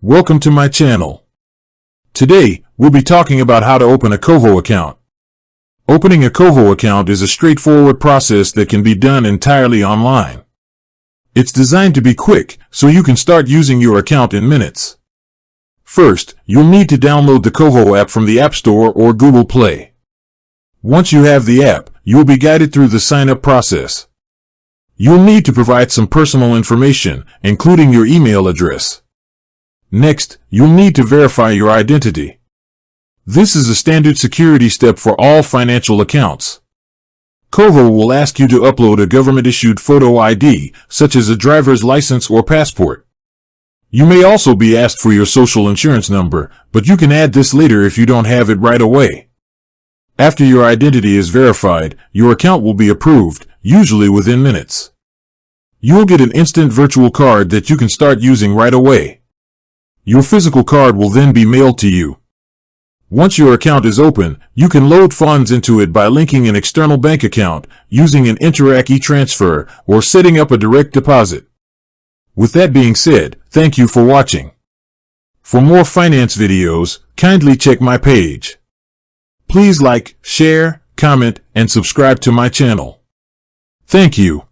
Welcome to my channel. Today, we'll be talking about how to open a Koho account. Opening a Koho account is a straightforward process that can be done entirely online. It's designed to be quick, so you can start using your account in minutes. First, you'll need to download the Koho app from the App Store or Google Play. Once you have the app, you'll be guided through the sign-up process. You'll need to provide some personal information, including your email address. Next, you'll need to verify your identity. This is a standard security step for all financial accounts. Koho will ask you to upload a government-issued photo ID, such as a driver's license or passport. You may also be asked for your social insurance number, but you can add this later if you don't have it right away. After your identity is verified, your account will be approved, usually within minutes. You'll get an instant virtual card that you can start using right away. Your physical card will then be mailed to you. Once your account is open, you can load funds into it by linking an external bank account, using an Interac e-transfer, or setting up a direct deposit. With that being said, thank you for watching. For more finance videos, kindly check my page. Please like, share, comment, and subscribe to my channel. Thank you.